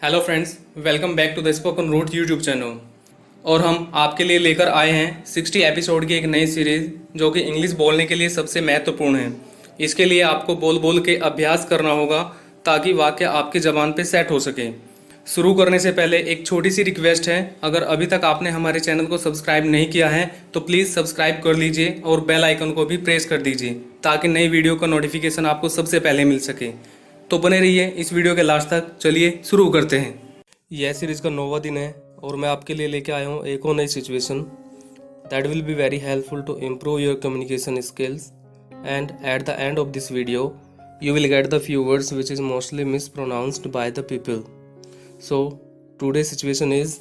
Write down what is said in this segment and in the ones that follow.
Hello friends, welcome back to the Spoken Root YouTube channel. और हम आपके लिए लेकर आए हैं 60 एपिसोड की एक नई सीरीज़ जो कि इंग्लिश बोलने के लिए सबसे महत्वपूर्ण है। इसके लिए आपको बोल बोल के अभ्यास करना होगा ताकि वाक्य आपकी ज़बान पे सेट हो सके। शुरू करने से पहले एक छोटी सी रिक्वेस्ट है, अगर अभी तक आपने हमारे चैनल को सब्सक्राइब नहीं किया है तो प्लीज़ सब्सक्राइब कर लीजिए और बेल आइकन को भी प्रेस कर दीजिए ताकि नई वीडियो का नोटिफिकेशन आपको सबसे पहले मिल सके। तो बने रहिए इस वीडियो के लास्ट तक। चलिए शुरू करते हैं। यह सीरीज़ का 9वां दिन है और मैं आपके लिए लेके आया हूँ एक और नई situation that will be very helpful to improve your communication skills. And at the end of this video you will get the few words which is mostly mispronounced by the people. So today's situation is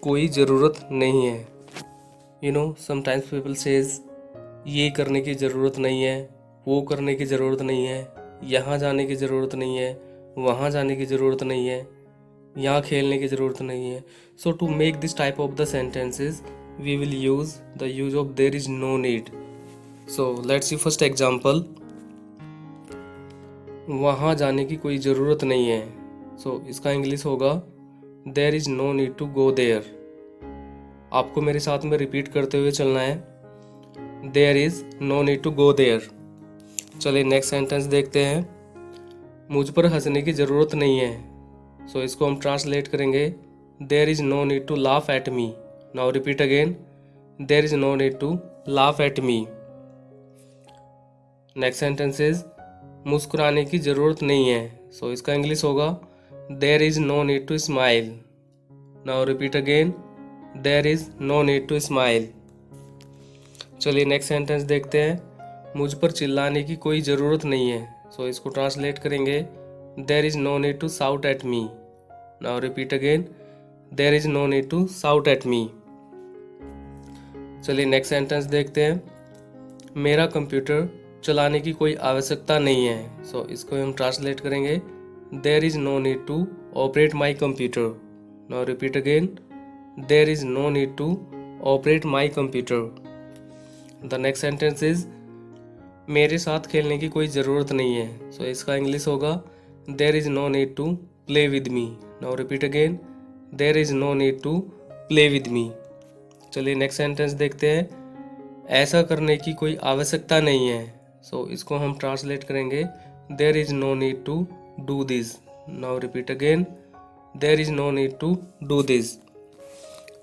कोई ज़रूरत नहीं है। Sometimes people says ये करने की ज़रूरत नहीं है, वो करने की ज़रूरत नहीं है, यहाँ जाने की ज़रूरत नहीं है, वहाँ जाने की ज़रूरत नहीं है, यहाँ खेलने की ज़रूरत नहीं है। So to make this type of the sentences we will use the use of there is no need. So let's see first example. वहाँ जाने की कोई ज़रूरत नहीं है। इसका इंग्लिश होगा there is no need to go there. आपको मेरे साथ में रिपीट करते हुए चलना है, there is no need to go there. चलिए नेक्स्ट सेंटेंस देखते हैं। मुझ पर हंसने की ज़रूरत नहीं है। इसको हम ट्रांसलेट करेंगे, there is no need to laugh at me. Now repeat again, there is no need to laugh at me. Next sentence is मुस्कुराने की ज़रूरत नहीं है। इसका इंग्लिश होगा there is no need to smile. Now repeat again, there is no need to smile. चलिए next sentence देखते हैं। मुझ पर चिल्लाने की कोई ज़रूरत नहीं है। इसको ट्रांसलेट करेंगे, there is no need to shout at me. Now repeat again, there is no need to shout at me. चलिए नेक्स्ट सेंटेंस देखते हैं। मेरा कंप्यूटर चलाने की कोई आवश्यकता नहीं है। इसको हम ट्रांसलेट करेंगे, there is no need to operate my computer. Now repeat again, there is no need to operate my computer. The next sentence is मेरे साथ खेलने की कोई ज़रूरत नहीं है। इसका इंग्लिश होगा there is no need to play with me. Now repeat again, there is no need to play with me. चलिए नेक्स्ट सेंटेंस देखते हैं। ऐसा करने की कोई आवश्यकता नहीं है। इसको हम ट्रांसलेट करेंगे, there is no need to do this. Now repeat again, there is no need to do this.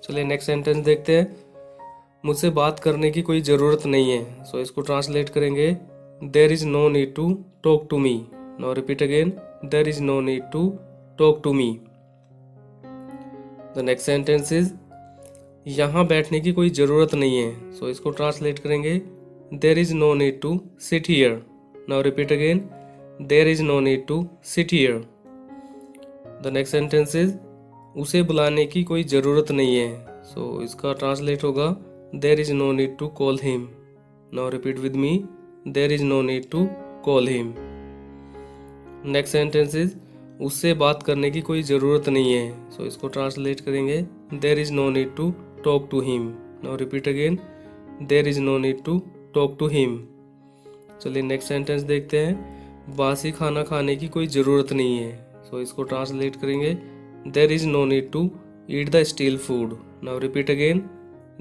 चलिए नेक्स्ट सेंटेंस देखते हैं। मुझसे बात करने की कोई ज़रूरत नहीं है। इसको ट्रांसलेट करेंगे, there is no need to talk to me. Now repeat again, there is no need to talk to me. The next sentence is यहाँ बैठने की कोई ज़रूरत नहीं है। इसको ट्रांसलेट करेंगे, there is no need to sit here. Now repeat again, there is no need to sit here. The next sentence is उसे बुलाने की कोई ज़रूरत नहीं है। इसका ट्रांसलेट होगा, there is no need to call him. Now repeat with me, there is no need to call him. Next sentence is उससे बात करने की कोई ज़रूरत नहीं है। इसको ट्रांसलेट करेंगे, there is no need to talk to him. Now repeat again, there is no need to talk to him. चलिए नेक्स्ट सेंटेंस देखते हैं। बासी खाना खाने की कोई ज़रूरत नहीं है। इसको ट्रांसलेट करेंगे, there is no need to eat the stale food. Now repeat again,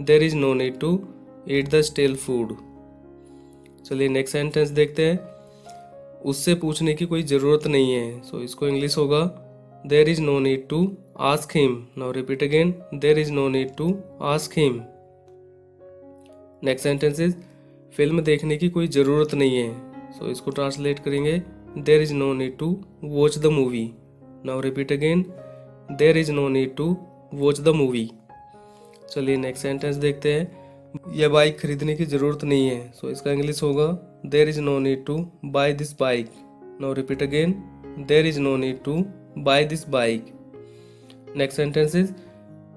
there is no need to eat the stale food. चलिए नेक्स्ट सेंटेंस देखते हैं। उससे पूछने की कोई ज़रूरत नहीं है। इसको इंग्लिश होगा, there is no need to ask him. Now repeat again, there is no need to ask him. Next sentence is film देखने की कोई ज़रूरत नहीं है। इसको ट्रांसलेट करेंगे, there is no need to watch the movie. Now repeat again, there is no need to watch the movie. चलिए next sentence देखते हैं। यह बाइक खरीदने की ज़रूरत नहीं है। इसका इंग्लिश होगा, there is no need to buy this bike. Now repeat again, there is no need to buy this bike. Next sentence is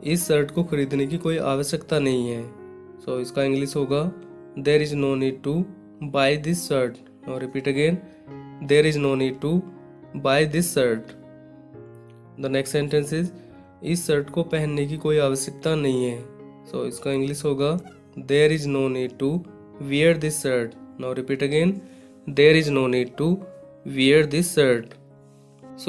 इस शर्ट को खरीदने की कोई आवश्यकता नहीं है। इसका इंग्लिश होगा, there is no need to buy this shirt. Now repeat again, there is no need to buy this shirt. The next sentence is इस शर्ट को पहनने की कोई आवश्यकता नहीं है। इसका इंग्लिश होगा, there is no need to wear this shirt. Now repeat again, there is no need to wear this shirt.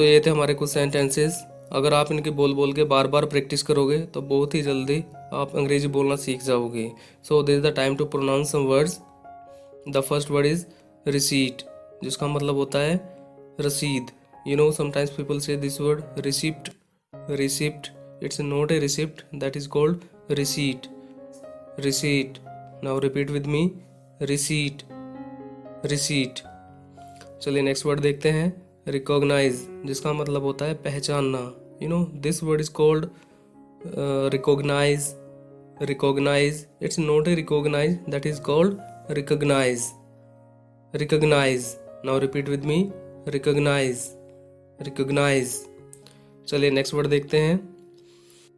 ये थे हमारे कुछ सेंटेंसेस। अगर आप इनके बोल बोल के बार बार प्रैक्टिस करोगे तो बहुत ही जल्दी आप अंग्रेजी बोलना सीख जाओगे। So this is the time to pronounce some words. The first word is receipt, जिसका मतलब होता है रसीद। You know sometimes people say this word receipt, receipt, it's not a receipt, that is called receipt, receipt. Now repeat with me, receipt, receipt. चलिए next word देखते हैं, recognise, जिसका मतलब होता है पहचानना। You know this word is called recognise, recognise, it's not a recognise, that is called recognise, recognise. Now repeat with me, recognise, recognise. चलिए next word देखते हैं,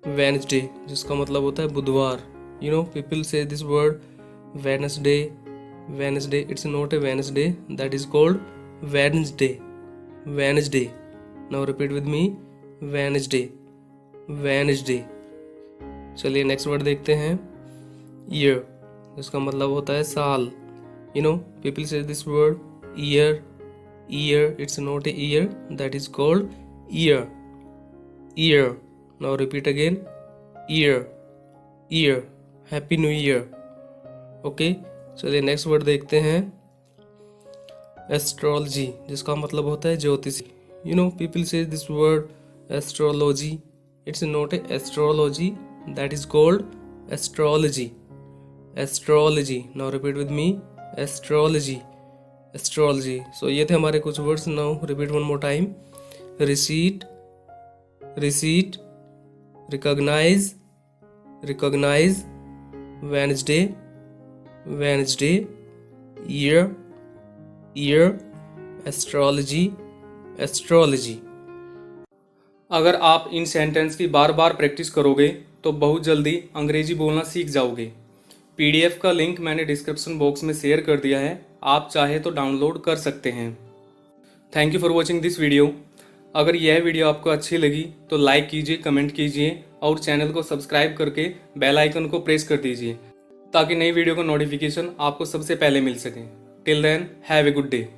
वेडनेसडे, जिसका मतलब होता है बुधवार। You know people say this word Wednesday, Wednesday, it's not a Wednesday, that is called Wednesday, Wednesday. Now repeat with me, Wednesday, Wednesday. चलिए next word देखते हैं, ईयर, जिसका मतलब होता है साल। You know people say this word year, year, it's not a year, that is called year, year. Now repeat again, year, year. Happy new year. Okay, चलिए next word देखते हैं, एस्ट्रोलॉजी, जिसका मतलब होता है ज्योतिषी। You know people say this word astrology, it's not a astrology, that is called astrology, astrology. Now repeat with me, astrology, astrology. So ये थे हमारे कुछ words. Now repeat one more time, receipt, receipt, recognise, recognise, Wednesday, Wednesday, year, year, astrology, astrology. अगर आप इन sentence की बार बार practice करोगे तो बहुत जल्दी अंग्रेजी बोलना सीख जाओगे। पीडीएफ का लिंक मैंने डिस्क्रिप्शन बॉक्स में शेयर कर दिया है, आप चाहे तो डाउनलोड कर सकते हैं। Thank you for watching this video. अगर यह वीडियो आपको अच्छी लगी तो लाइक कीजिए, कमेंट कीजिए और चैनल को सब्सक्राइब करके बेल आइकन को प्रेस कर दीजिए ताकि नई वीडियो का नोटिफिकेशन आपको सबसे पहले मिल सके। Till then have a good day.